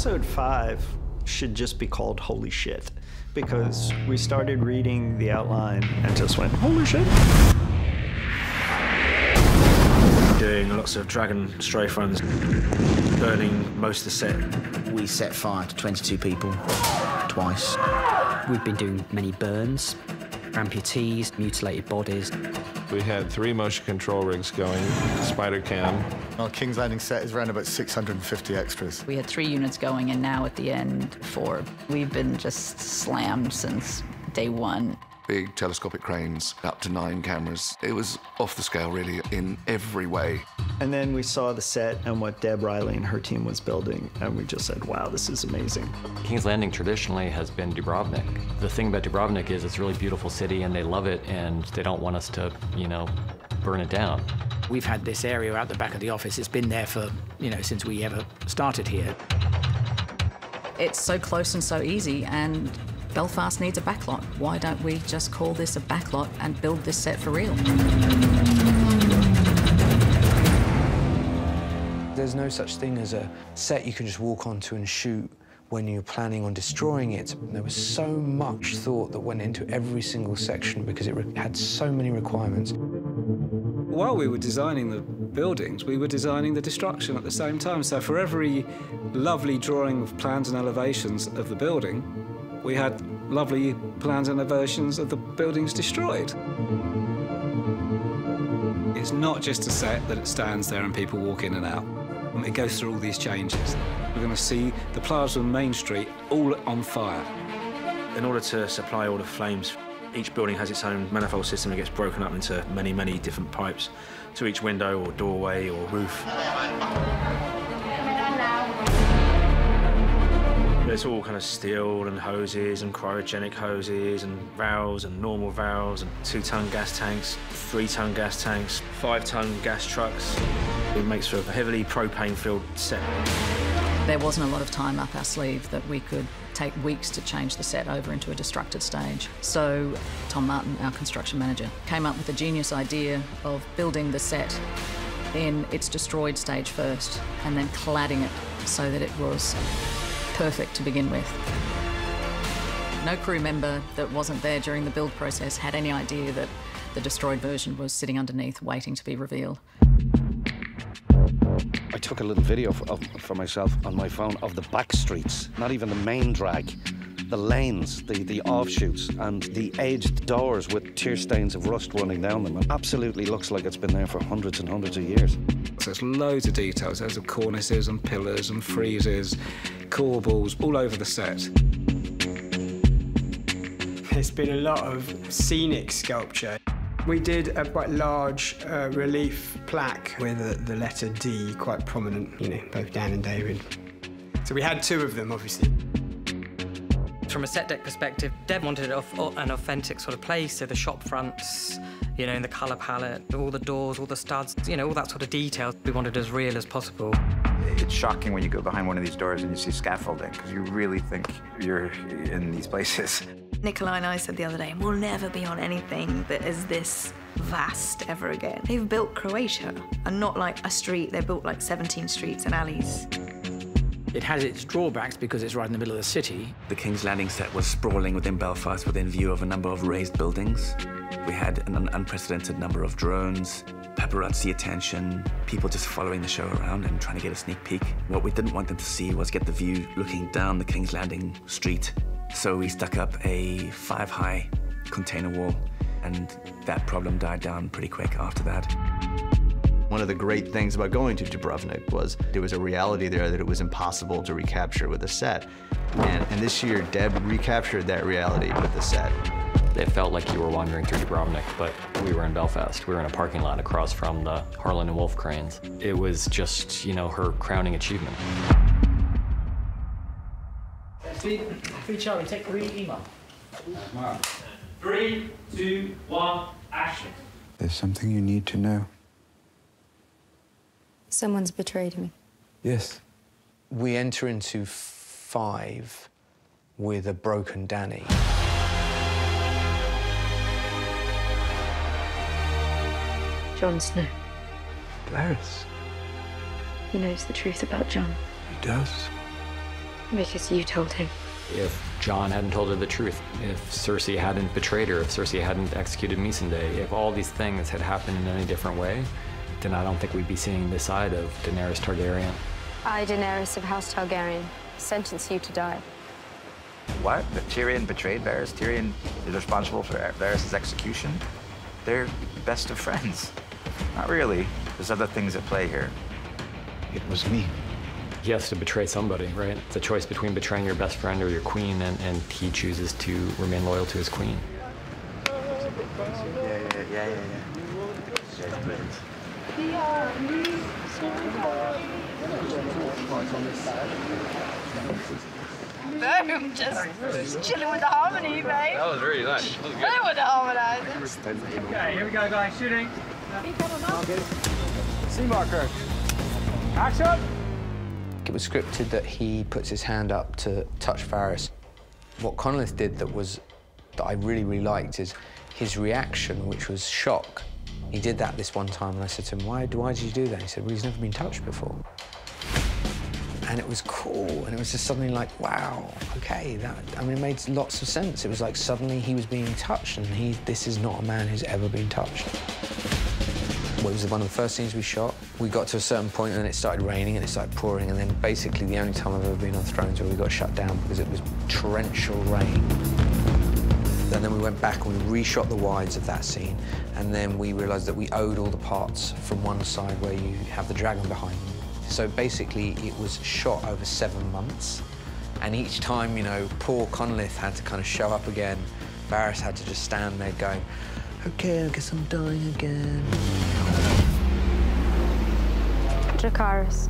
episode 5 should just be called Holy Shit, because we started reading the outline and just went, holy shit. Doing lots of dragon strafe runs, burning most of the set. We set fire to 22 people, twice. We've been doing many burns, amputees, mutilated bodies. We had 3 motion control rigs going, spider cam. Our King's Landing set is around about 650 extras. We had 3 units going, and now at the end, 4. We've been just slammed since day 1. Big telescopic cranes, up to 9 cameras. It was off the scale, really, in every way. And then we saw the set and what Deb Riley and her team was building, and we just said, wow, this is amazing. King's Landing traditionally has been Dubrovnik. The thing about Dubrovnik is it's a really beautiful city, and they love it, and they don't want us to, you know, burn it down. We've had this area out the back of the office. It's been there for, you know, since we ever started here. It's so close and so easy, and Belfast needs a backlot. Why don't we just call this a backlot and build this set for real? There's no such thing as a set you can just walk onto and shoot when you're planning on destroying it. There was so much thought that went into every single section because it had so many requirements. While we were designing the buildings, we were designing the destruction at the same time. So for every lovely drawing of plans and elevations of the building, we had lovely plans and elevations of the buildings destroyed. It's not just a set that it stands there and people walk in and out. It goes through all these changes. We're going to see the plaza on Main Street all on fire. In order to supply all the flames, each building has its own manifold system. It gets broken up into many, many different pipes to each window or doorway or roof. It's all kind of steel and hoses and cryogenic hoses and valves and normal valves and 2-ton gas tanks, 3-ton gas tanks, 5-ton gas trucks. It makes for a heavily propane-filled set. There wasn't a lot of time up our sleeve that we could take weeks to change the set over into a destructed stage. So Tom Martin, our construction manager, came up with the genius idea of building the set in its destroyed stage first and then cladding it so that it was perfect to begin with. No crew member that wasn't there during the build process had any idea that the destroyed version was sitting underneath waiting to be revealed. I took a little video for myself on my phone of the back streets, not even the main drag, the lanes, the offshoots, and the aged doors with tear stains of rust running down them. It absolutely looks like it's been there for hundreds and hundreds of years. So there's loads of details. There's cornices and pillars and friezes, corbels all over the set. There's been a lot of scenic sculpture. We did a quite large relief plaque with the letter D quite prominent, you know, both Dan and David. So we had 2 of them, obviously. From a set deck perspective, Deb wanted an authentic sort of place, so the shop fronts, you know, in the colour palette, all the doors, all the studs, you know, all that sort of detail. We wanted as real as possible. It's shocking when you go behind one of these doors and you see scaffolding, because you really think you're in these places. Nicola and I said the other day, we'll never be on anything that is this vast ever again. They've built Croatia, and not like a street, they built like 17 streets and alleys. It has its drawbacks because it's right in the middle of the city. The King's Landing set was sprawling within Belfast within view of a number of raised buildings. We had an unprecedented number of drones, paparazzi attention, people just following the show around and trying to get a sneak peek. What we didn't want them to see was get the view looking down the King's Landing street. So we stuck up a 5-high container wall, and that problem died down pretty quick after that. One of the great things about going to Dubrovnik was there was a reality there that it was impossible to recapture with a set. And this year, Deb recaptured that reality with the set. It felt like you were wandering through Dubrovnik, but we were in Belfast. We were in a parking lot across from the Harlan and Wolff cranes. It was just, you know, her crowning achievement. Free Charlie, take the email. 3, 2, 1, action. There's something you need to know. Someone's betrayed me. Yes. We enter into 5 with a broken Danny. Jon Snow. Varys. He knows the truth about Jon. He does. Because you told him. If Jon hadn't told her the truth, if Cersei hadn't betrayed her, if Cersei hadn't executed Missandei, if all these things had happened in any different way, then I don't think we'd be seeing this side of Daenerys Targaryen. I, Daenerys of House Targaryen, sentence you to die. What? That Tyrion betrayed Varys? Tyrion is responsible for Varys' execution? They're best of friends. Not really. There's other things at play here. It was me. He has to betray somebody, right? It's a choice between betraying your best friend or your queen, and he chooses to remain loyal to his queen. Yeah. Boom, just chilling with the harmony, babe. That was very nice. That was good. With the harmonizing. Okay, here we go, guys. Shooting. C marker. Action! It was scripted that he puts his hand up to touch Varys. What Conleth did that I really, really liked is his reaction, which was shock. He did that this one time, and I said to him, why did you do that? He said, well, he's never been touched before. And it was cool, and it was just suddenly like, wow, okay, it made lots of sense. It was like suddenly he was being touched, and this is not a man who's ever been touched. Well, it was one of the first scenes we shot. We got to a certain point, and then it started raining, and it started pouring, and then basically the only time I've ever been on Thrones where we got shut down because it was torrential rain. And then we went back and we reshot the wides of that scene, and then we realised that we owed all the parts from one side where you have the dragon behind you. So basically, it was shot over 7 months, and each time, poor Conleth had to kind of show up again. Varys had to just stand there going, okay, I guess I'm dying again. Dracarys.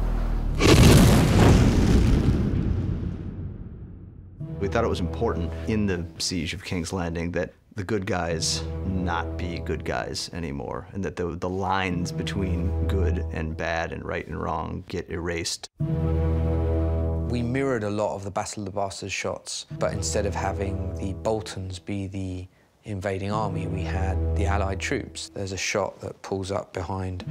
We thought it was important in the Siege of King's Landing that the good guys not be good guys anymore, and that the lines between good and bad and right and wrong get erased. We mirrored a lot of the Battle of the Bastards shots, but instead of having the Boltons be the invading army, we had the Allied troops. There's a shot that pulls up behind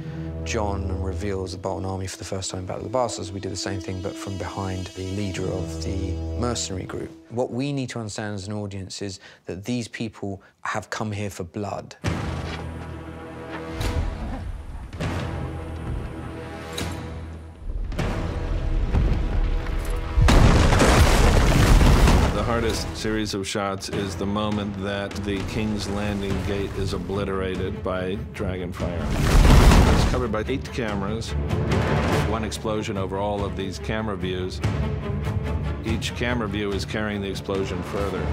Jon and reveals the Bolton army for the first time in Battle of the Bastards. We did the same thing, but from behind the leader of the mercenary group. What we need to understand as an audience is that these people have come here for blood. The hardest series of shots is the moment that the King's Landing gate is obliterated by dragon fire. It's covered by 8 cameras, one explosion over all of these camera views. Each camera view is carrying the explosion further.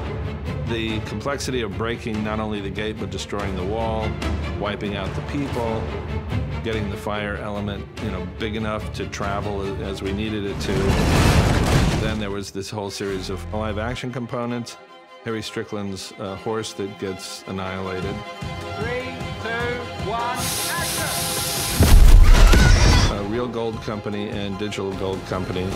The complexity of breaking not only the gate, but destroying the wall, wiping out the people, getting the fire element, big enough to travel as we needed it to. Then there was this whole series of live action components. Harry Strickland's horse that gets annihilated. 3, 2, 1, action! Real Gold Company and Digital Gold Company.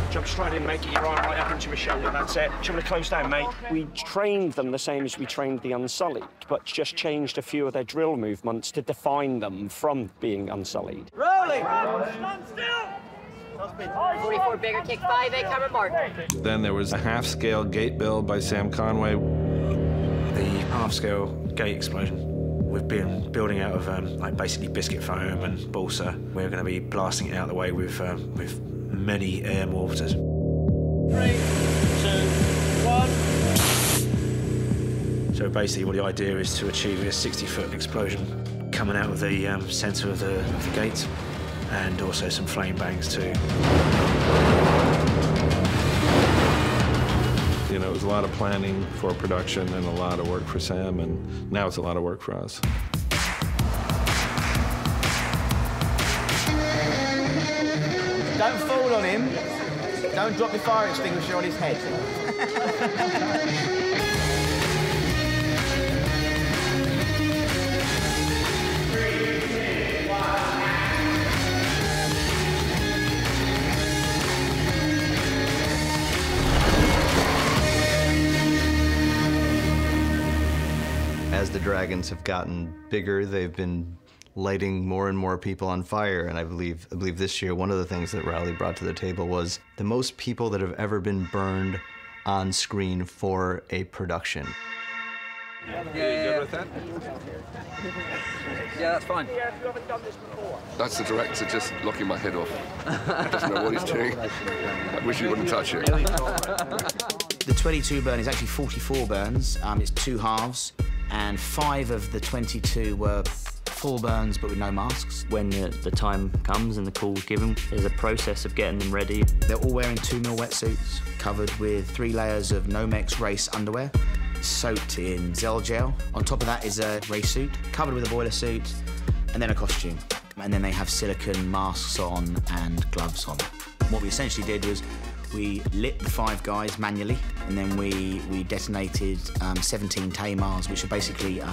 Jump straight in, mate. Get your arm right up into my shoulder. That's it. Shoulder close down, mate. We trained them the same as we trained the Unsullied, but just changed a few of their drill movements to define them from being Unsullied. Rolling! Stand still! 44 bigger, kick 5, 8, camera mark. Then there was a half-scale gate build by Sam Conway. The half-scale gate explosion. We've been building out of basically biscuit foam and balsa. We're going to be blasting it out of the way with many air mortars. 3, 2, 1. So basically, what the idea is to achieve a 60-foot explosion coming out of the centre of the gate, and also some flame bangs too. It was a lot of planning for production and a lot of work for Sam, and now it's a lot of work for us. Don't fall on him. Don't drop your fire extinguisher on his head. As the dragons have gotten bigger, they've been lighting more and more people on fire. And I believe this year, one of the things that Rowley brought to the table was the most people that have ever been burned on screen for a production. Yeah, you good with that? Yeah, that's fine. That's the director just locking my head off. He doesn't know what he's doing. I wish he wouldn't touch it. The 22 burn is actually 44 burns. It's 2 halves, and 5 of the 22 were full burns but with no masks. When the time comes and the call's given, there's a process of getting them ready. They're all wearing 2mm wetsuits, covered with 3 layers of Nomex race underwear, soaked in Zell gel. On top of that is a race suit, covered with a boiler suit, and then a costume. And then they have silicone masks on and gloves on. What we essentially did was we lit the 5 guys manually, and then we detonated 17 Tamars, which are basically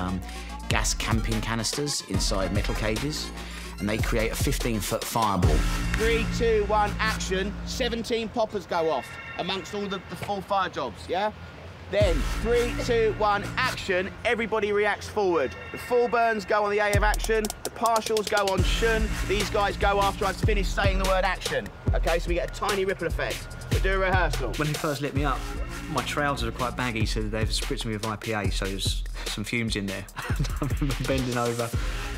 gas camping canisters inside metal cages, and they create a 15-foot fireball. 3, 2, 1, action. 17 poppers go off amongst all the full fire jobs, yeah? Then 3, 2, 1, action. Everybody reacts forward. The full burns go on the A of action. The partials go on shun. These guys go after I've finished saying the word action. Okay, so we get a tiny ripple effect. We'll do a rehearsal. When he first lit me up, my trousers are quite baggy, so they've spritzed me with IPA, so there's some fumes in there. I remember bending over,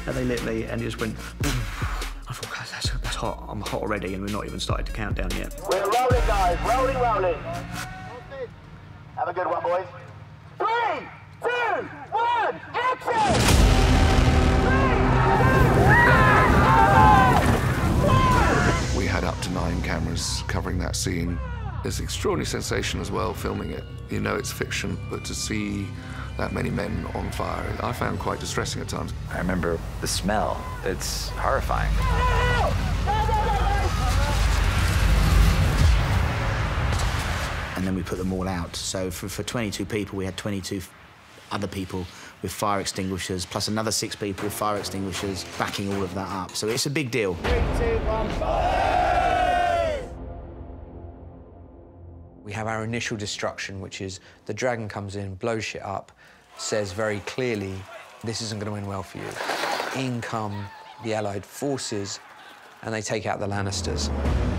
and they lit me, and it just went. I thought, God, that's hot. I'm hot already, and we're not even started to count down yet. We're rolling, guys. Rolling, rolling. Have a good one, boys. 3, 2, 1, action! 3, 2, 1, We had up to 9 cameras covering that scene. It's extraordinary sensation as well, filming it. You know it's fiction, but to see that many men on fire, I found quite distressing at times. I remember the smell. It's horrifying. And then we put them all out. So for 22 people, we had 22 other people with fire extinguishers, plus another 6 people with fire extinguishers, backing all of that up. So it's a big deal. 3, 2, 1, fire! We have our initial destruction, which is the dragon comes in, blows shit up, says very clearly, this isn't going to end well for you. In come the Allied forces, and they take out the Lannisters.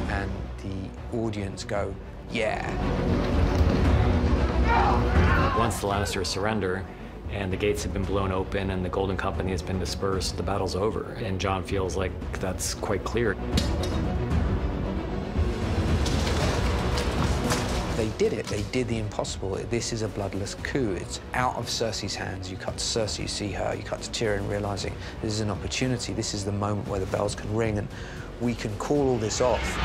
And the audience go, yeah. Once the Lannisters surrender and the gates have been blown open and the Golden Company has been dispersed, the battle's over. And Jon feels like that's quite clear. They did it. They did the impossible. This is a bloodless coup. It's out of Cersei's hands. You cut to Cersei, you see her. You cut to Tyrion, realizing this is an opportunity. This is the moment where the bells can ring and we can call all this off.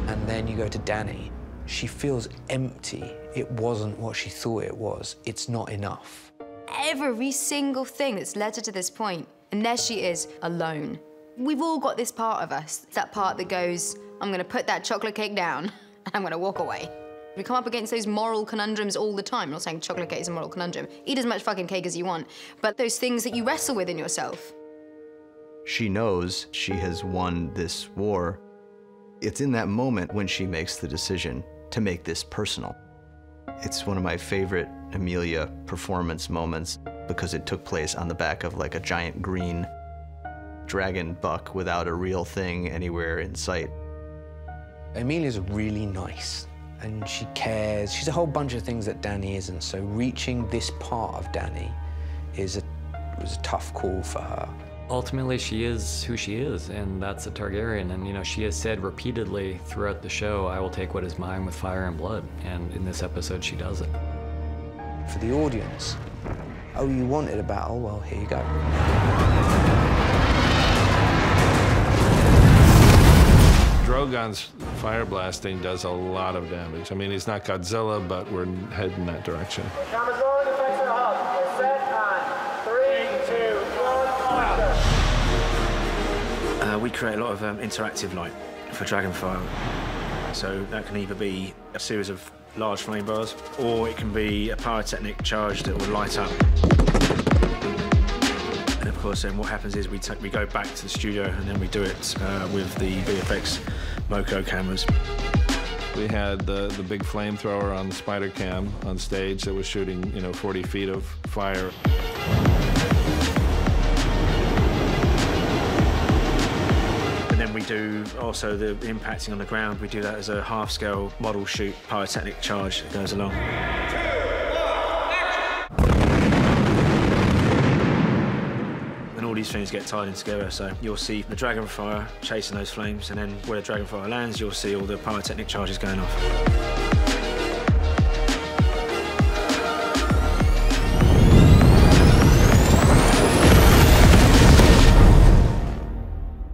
And then you go to Dany. She feels empty. It wasn't what she thought it was. It's not enough. Every single thing that's led her to this point, and there she is, alone. We've all got this part of us, that part that goes, I'm gonna put that chocolate cake down, and I'm gonna walk away. We come up against those moral conundrums all the time. I'm not saying chocolate cake is a moral conundrum. Eat as much fucking cake as you want, but those things that you wrestle with in yourself. She knows she has won this war. It's in that moment when she makes the decision to make this personal. It's one of my favorite Emilia performance moments because it took place on the back of like a giant green dragon buck without a real thing anywhere in sight. Emilia's really nice and she cares. She's a whole bunch of things that Dany isn't, so reaching this part of Dany was a tough call for her. Ultimately, she is who she is, and that's a Targaryen. And, you know, she has said repeatedly throughout the show, I will take what is mine with fire and blood. And in this episode, she does it. For the audience, oh, you wanted a battle? Well, here you go. Drogon's fire blasting does a lot of damage. I mean, he's not Godzilla, but we're heading that direction. Cameras rolling, effects are hot. We're set on 3, 2, 1, fire. We create a lot of interactive light for Dragonfire. So that can either be a series of large flame bars, or it can be a pyrotechnic charge that will light up. And of course, then what happens is we go back to the studio and then we do it with the VFX Moco cameras. We had the big flamethrower on the spider cam on stage that was shooting, 40 feet of fire. And then we do also the impacting on the ground. We do that as a half-scale model shoot pyrotechnic charge that goes along. And all these things get tied in together, so you'll see the dragon fire chasing those flames, and then where the dragon fire lands, you'll see all the pyrotechnic charges going off.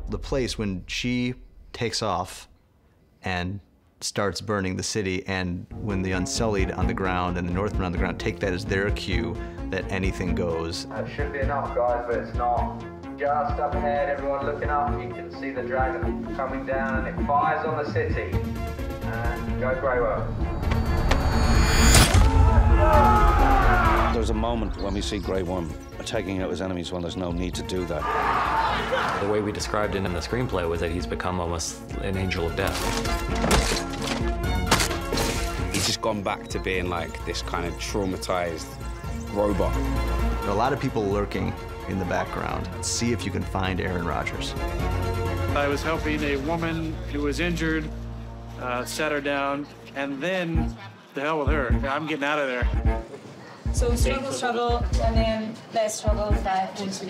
The place when she takes off and starts burning the city, and when the Unsullied on the ground and the Northmen on the ground take that as their cue that anything goes. That should be enough, guys, but it's not. Just up ahead, everyone looking up, you can see the dragon coming down, and it fires on the city. And go Grey Worm. There's a moment when we see Grey Worm taking out his enemies when there's no need to do that. The way we described it in the screenplay was that he's become almost an angel of death. He's just gone back to being like this kind of traumatized robot. There are a lot of people lurking in the background. See if you can find Aaron Rodgers. I was helping a woman who was injured, sat her down, and then the hell with her. I'm getting out of there. So struggle, and then less struggle, that Guys,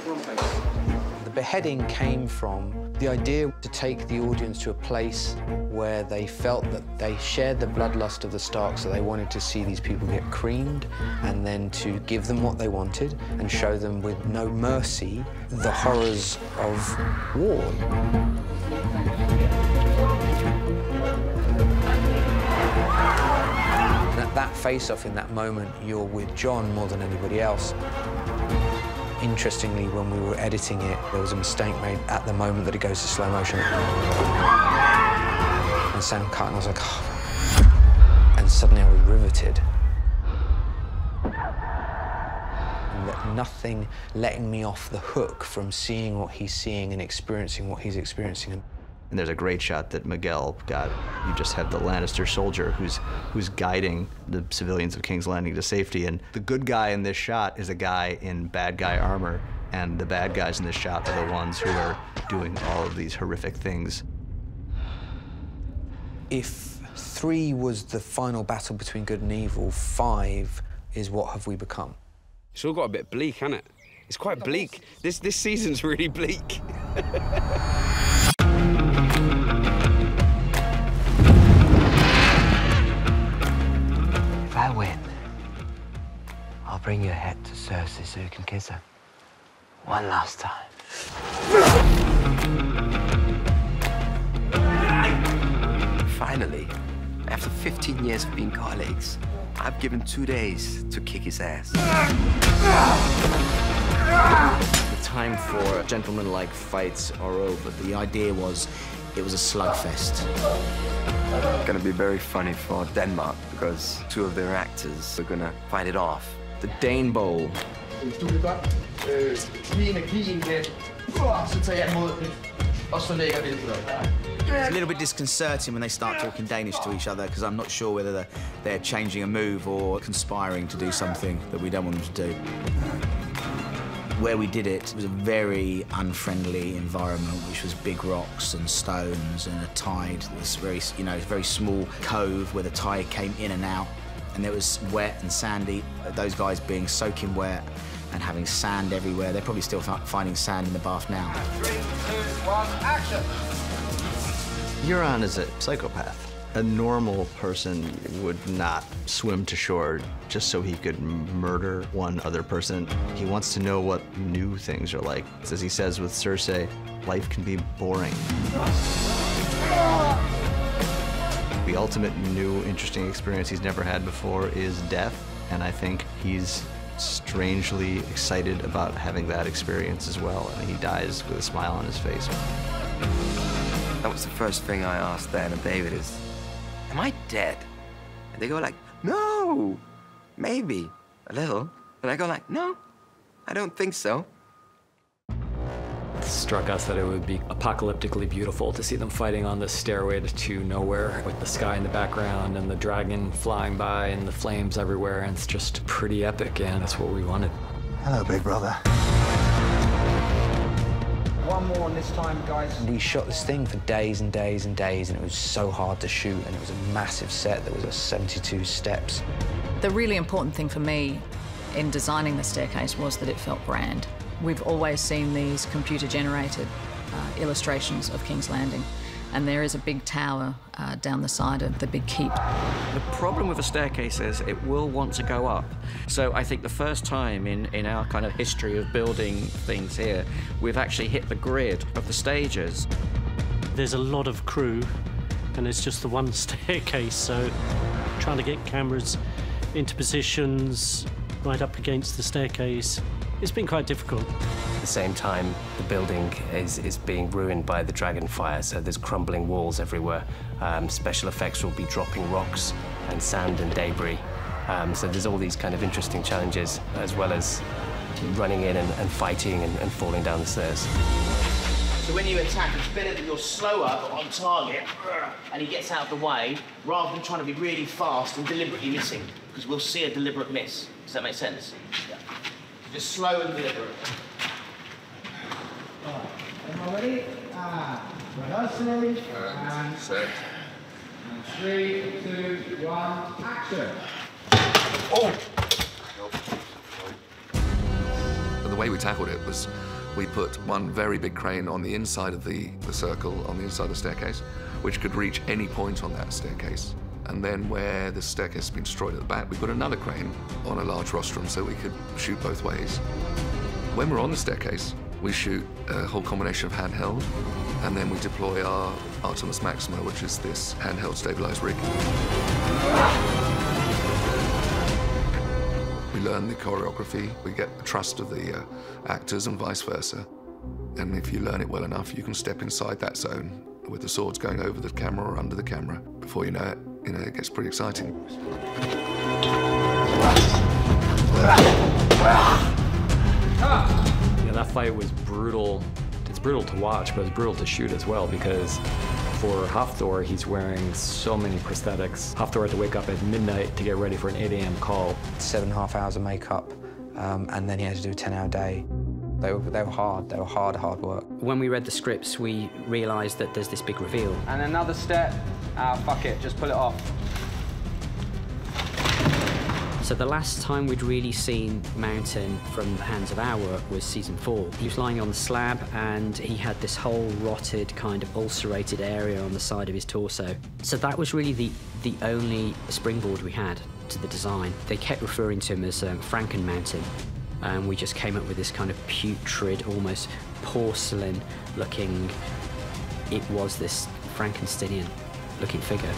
wrong place. The beheading came from the idea to take the audience to a place where they felt that they shared the bloodlust of the Starks, so they wanted to see these people get creamed, and then to give them what they wanted and show them with no mercy the horrors of war. That face-off in that moment, you're with John more than anybody else. Interestingly, when we were editing it, there was a mistake made at the moment that it goes to slow motion. And sound cut, and I was like, oh. And suddenly I was riveted. And that nothing letting me off the hook from seeing what he's seeing and experiencing what he's experiencing. And there's a great shot that Miguel got. You just have the Lannister soldier who's guiding the civilians of King's Landing to safety. And the good guy in this shot is a guy in bad guy armor. And the bad guys in this shot are the ones who are doing all of these horrific things. If 3 was the final battle between good and evil, 5 is what have we become. It's all got a bit bleak, hasn't it? It's quite bleak. This season's really bleak. If I win, I'll bring your head to Cersei so you can kiss her. One last time. Finally, after 15 years of being colleagues, I've given 2 days to kick his ass. The time for gentlemanlike fights are over. The idea was it was a slugfest. It's gonna be very funny for Denmark because 2 of their actors are gonna fight it off. The Dane Bowl. It's a little bit disconcerting when they start talking Danish to each other because I'm not sure whether they're changing a move or conspiring to do something that we don't want them to do. Where we did it was a very unfriendly environment, which was big rocks and stones and a tide. This very, very small cove where the tide came in and out, and it was wet and sandy. Those guys being soaking wet and having sand everywhere. They're probably still finding sand in the bath now. 3, 2, 1, action! Euron is a psychopath. A normal person would not swim to shore just so he could murder one other person. He wants to know what new things are like. As he says with Cersei, life can be boring. The ultimate new, interesting experience he's never had before is death, and I think he's strangely excited about having that experience as well, and he dies with a smile on his face. That was the first thing I asked Dan and David is, am I dead? And they go like, no, maybe a little. And I go like, no, I don't think so. It struck us that it would be apocalyptically beautiful to see them fighting on the stairway to nowhere with the sky in the background and the dragon flying by and the flames everywhere. And it's just pretty epic, and that's what we wanted. Hello, big brother. One more on this time, guys. We shot this thing for days and days and days, and it was so hard to shoot, and it was a massive set. There was 72 steps. The really important thing for me in designing the staircase was that it felt grand. We've always seen these computer-generated illustrations of King's Landing, and there is a big tower down the side of the big keep. The problem with a staircase is it will want to go up. So I think the first time in our kind of history of building things here, we've actually hit the grid of the stages. There's a lot of crew, and it's just the one staircase, so trying to get cameras into positions right up against the staircase, it's been quite difficult. At the same time, the building is being ruined by the dragon fire, so there's crumbling walls everywhere. Special effects will be dropping rocks and sand and debris. So there's all these kind of interesting challenges, as well as running in and fighting and falling down the stairs. So when you attack, it's better that you're slower but on target, and he gets out of the way, rather than trying to be really fast and deliberately missing, because we'll see a deliberate miss. Does that make sense? Yeah. Just slow and deliberate. Am I ready? Rehearsing. And set. And 3, 2, 1, action. Oh! The way we tackled it was we put one very big crane on the inside of the circle, on the inside of the staircase, which could reach any point on that staircase. And then where the staircase has been destroyed at the back, we put another crane on a large rostrum so we could shoot both ways. When we're on the staircase, we shoot a whole combination of handheld, and then we deploy our Artemis Maxima, which is this handheld stabilized rig. We learn the choreography, we get the trust of the actors and vice versa. And if you learn it well enough, you can step inside that zone with the swords going over the camera or under the camera. Before you know it, it gets pretty exciting. Yeah, that fight was brutal. It's brutal to watch, but it's brutal to shoot as well, because for Hathor, he's wearing so many prosthetics. Hathor had to wake up at midnight to get ready for an 8 a.m. call. 7.5 hours of makeup, and then he had to do a 10-hour day. They were hard. They were hard work. When we read the scripts, we realised that there's this big reveal. And another step. Fuck it, just pull it off. So the last time we'd really seen Mountain from the hands of our work was season 4. He was lying on the slab and he had this whole rotted, kind of ulcerated area on the side of his torso. So that was really the only springboard we had to the design. They kept referring to him as Franken Mountain. And we just came up with this kind of putrid, almost porcelain-looking... It was this Frankensteinian-looking figure.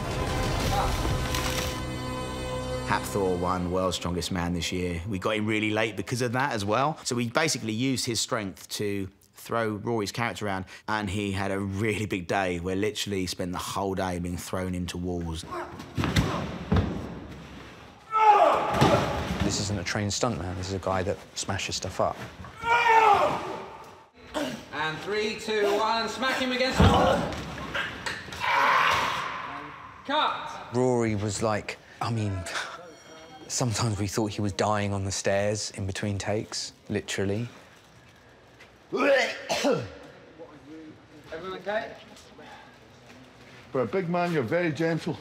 Hathor won World's Strongest Man this year. We got him really late because of that as well. So we basically used his strength to throw Rory's character around, and he had a really big day where literally he spent the whole day being thrown into walls. This isn't a trained stuntman. This is a guy that smashes stuff up. And 3, 2, 1, smack him against the wall. Cut. Rory was like, I mean, sometimes we thought he was dying on the stairs in between takes, literally. Everyone okay? For a big man, you're very gentle.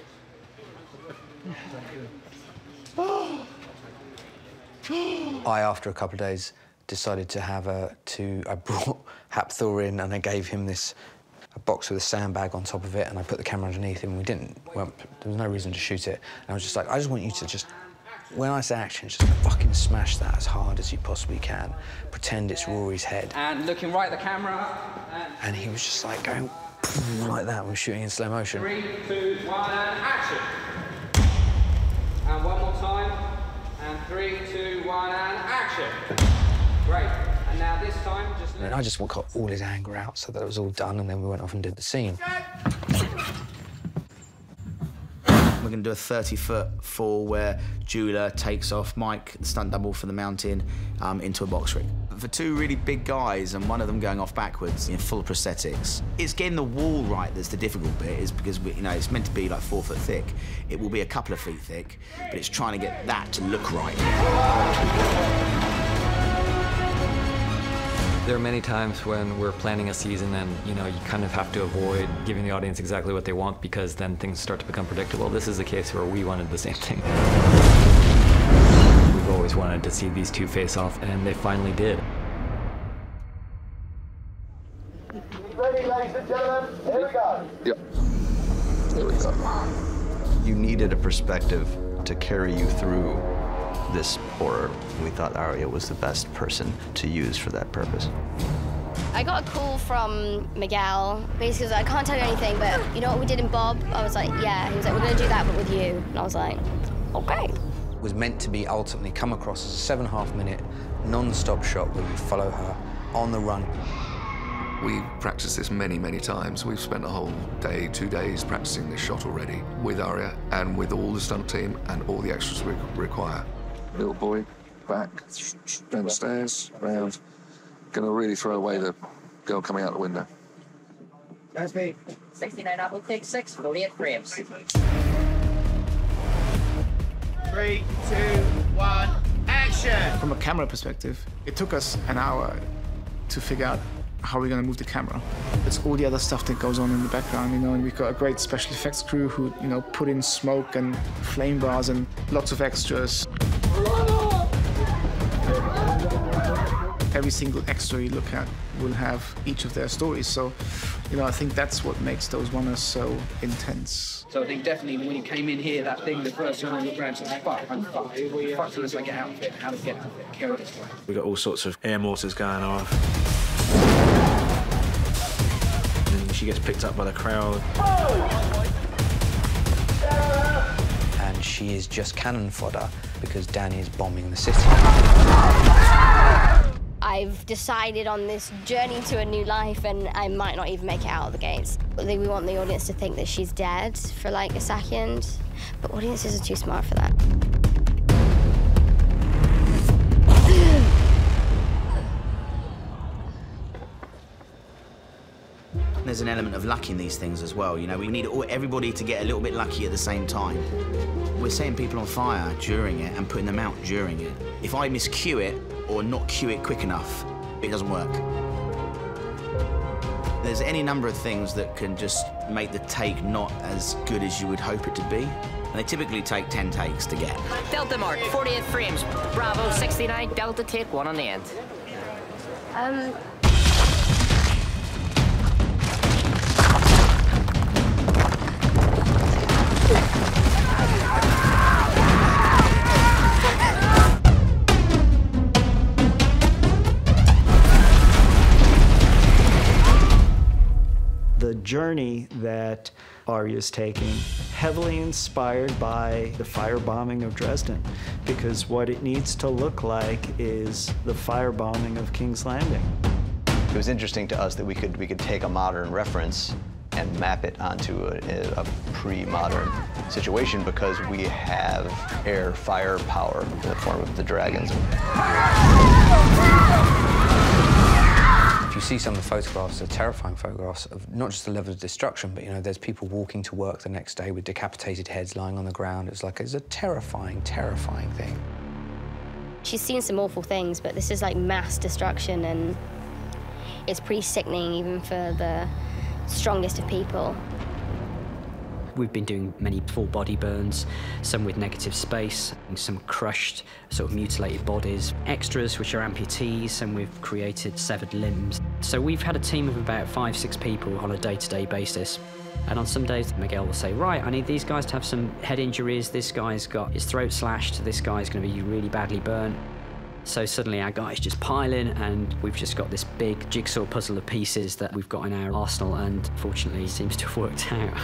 I, after a couple of days, decided to have I brought Hathor in and I gave him a box with a sandbag on top of it, and I put the camera underneath him. There was no reason to shoot it. And I was just like, I just want you to just, when I say action, just fucking smash that as hard as you possibly can. Pretend it's Rory's head. And looking right at the camera. And he was just like going like that. We were shooting in slow motion. 3, 2, 1, and action. And one more time. And 3, 2, 1, and action. Great. And now this time, just... And I just got all his anger out so that it was all done, and then we went off and did the scene. We're going to do a 30-foot fall where Julia takes off Mike, the stunt double for the Mountain, into a box ring. For two really big guys and one of them going off backwards in full prosthetics, it's getting the wall right that's the difficult bit, is because it's meant to be like 4 foot thick. It will be a couple of feet thick, but it's trying to get that to look right. There are many times when we're planning a season and, you know, you kind of have to avoid giving the audience exactly what they want because then things start to become predictable. This is a case where we wanted the same thing. We've always wanted to see these two face off, and they finally did. Ready, ladies and gentlemen, here we go. Yep. Here we go. You needed a perspective to carry you through this horror. We thought Aria was the best person to use for that purpose. I got a call from Miguel. Basically, he was like, I can't tell you anything, but you know what we did in Bob? I was like, yeah. He was like, we're going to do that, but with you. And I was like, okay. It was meant to be ultimately come across as a 7.5-minute non-stop shot where you follow her on the run. We've practiced this many, many times. We've spent a whole day, 2 days practicing this shot already with Aria and with all the stunt team and all the extras we require. Little boy, back, down the stairs, round. Gonna really throw away the girl coming out the window. That's me. 69 apple, take 6, 48 frames. 3, 2, 1, action! From a camera perspective, it took us an hour to figure out how we're going to move the camera. It's all the other stuff that goes on in the background, you know, and we've got a great special effects crew who, you know, put in smoke and flame bars and lots of extras. Every single extra you look at will have each of their stories, so, you know, I think that's what makes those runners so intense. So I think definitely when you came in here, that thing, the first time I looked around, said, fuck, I'm fucked. Fucked unless I get out of it. How to get out of it? Go this way. We got all sorts of air mortars going off. And she gets picked up by the crowd. And she is just cannon fodder because Danny is bombing the city. I've decided on this journey to a new life, and I might not even make it out of the gates. We want the audience to think that she's dead for like a second, but audiences are too smart for that. There's an element of luck in these things as well, you know. We need everybody to get a little bit lucky at the same time. We're setting people on fire during it and putting them out during it. If I miscue it or not cue it quick enough, it doesn't work. There's any number of things that can just make the take not as good as you would hope it to be. And they typically take 10 takes to get. Delta mark, 48 frames. Bravo, 69, Delta, take 1 on the end. The journey that Aria's taking, heavily inspired by the firebombing of Dresden, because what it needs to look like is the firebombing of King's Landing. It was interesting to us that we could take a modern reference and map it onto a pre-modern situation because we have air firepower in the form of the dragons. If you see some of the photographs, the terrifying photographs of not just the level of destruction, but, you know, there's people walking to work the next day with decapitated heads lying on the ground. It's a terrifying, terrifying thing. She's seen some awful things, but this is like mass destruction, and it's pretty sickening even for the strongest of people. We've been doing many full body burns, some with negative space, some crushed, sort of mutilated bodies, extras which are amputees, and we've created severed limbs. So we've had a team of about 5-6 people on a day-to-day basis. And on some days, Miguel will say, right, I need these guys to have some head injuries, this guy's got his throat slashed, this guy's going to be really badly burnt. So suddenly our guys just pile in, and we've just got this big jigsaw puzzle of pieces that we've got in our arsenal, and fortunately it seems to have worked out.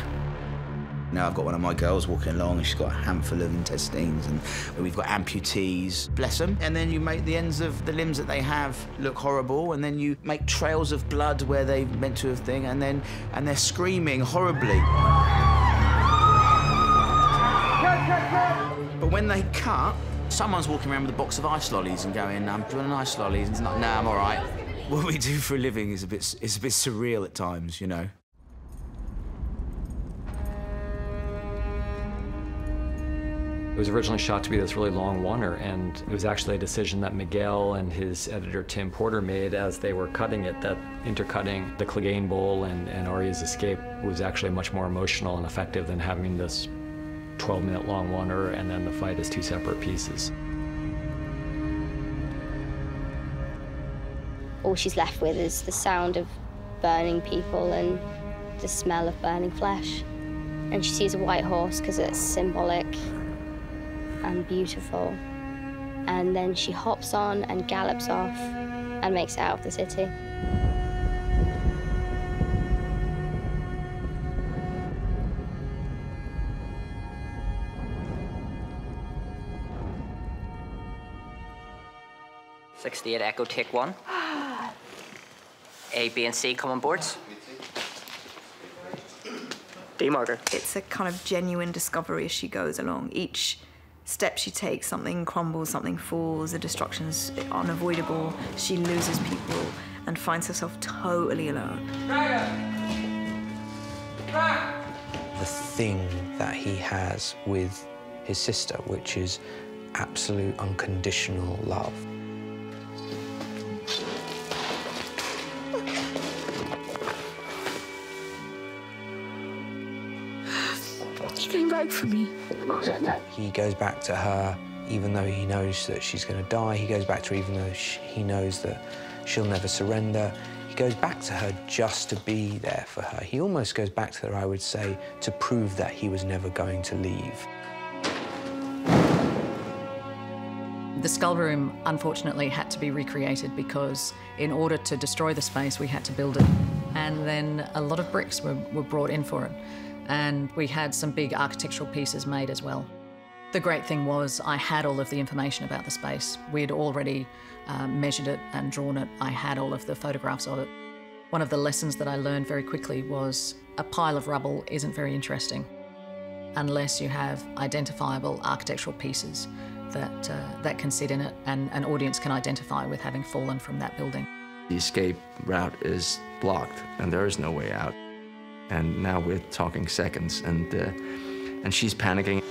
Now I've got one of my girls walking along and she's got a handful of intestines, and we've got amputees, bless them. And then you make the ends of the limbs that they have look horrible, and then you make trails of blood where they meant to have thing, and they're screaming horribly. But when they cut, someone's walking around with a box of ice lollies and going, I'm doing an ice lollies, and it's like, nah, I'm all right. What we do for a living is a bit surreal at times, you know. It was originally shot to be this really long oneer, and it was actually a decision that Miguel and his editor Tim Porter made as they were cutting it, that intercutting the Clegane Bowl and Arya's escape was actually much more emotional and effective than having this 12-minute long oneer and then the fight as two separate pieces. All she's left with is the sound of burning people and the smell of burning flesh. And she sees a white horse because it's symbolic and beautiful. And then she hops on and gallops off and makes it out of the city. '68 Echo, take 1. A, B, and C come on boards. D-marker. It's a kind of genuine discovery as she goes along. Each step she takes, something crumbles, something falls, the destruction's unavoidable. She loses people and finds herself totally alone. The thing that he has with his sister, which is absolute unconditional love. He came back for me. He goes back to her even though he knows that she's going to die. He goes back to her even though he knows that she'll never surrender. He goes back to her just to be there for her. He almost goes back to her, I would say, to prove that he was never going to leave. The skull room, unfortunately, had to be recreated because in order to destroy the space, we had to build it. And then a lot of bricks were brought in for it. And we had some big architectural pieces made as well. The great thing was I had all of the information about the space. We had already measured it and drawn it. I had all of the photographs of it. One of the lessons that I learned very quickly was a pile of rubble isn't very interesting unless you have identifiable architectural pieces that can sit in it and an audience can identify with having fallen from that building. The escape route is blocked and there is no way out. And now we're talking seconds, and she's panicking.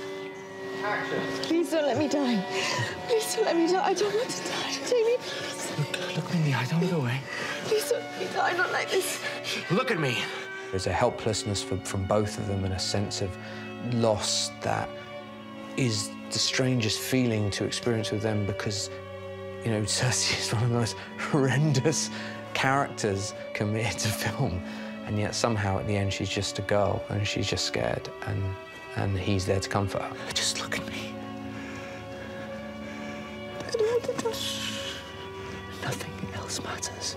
Please don't let me die. Please don't let me die. I don't want to die. Jamie, please. Look me in the eye, don't go away. Please don't let me die, not like this. Look at me. There's a helplessness from both of them and a sense of loss that is the strangest feeling to experience with them because, you know, Cersei is one of the most horrendous characters committed to film. And yet somehow at the end she's just a girl and she's just scared and he's there to comfort her. Just look at me. I don't want to die. Nothing else matters.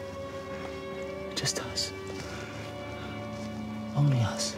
Just us. Only us.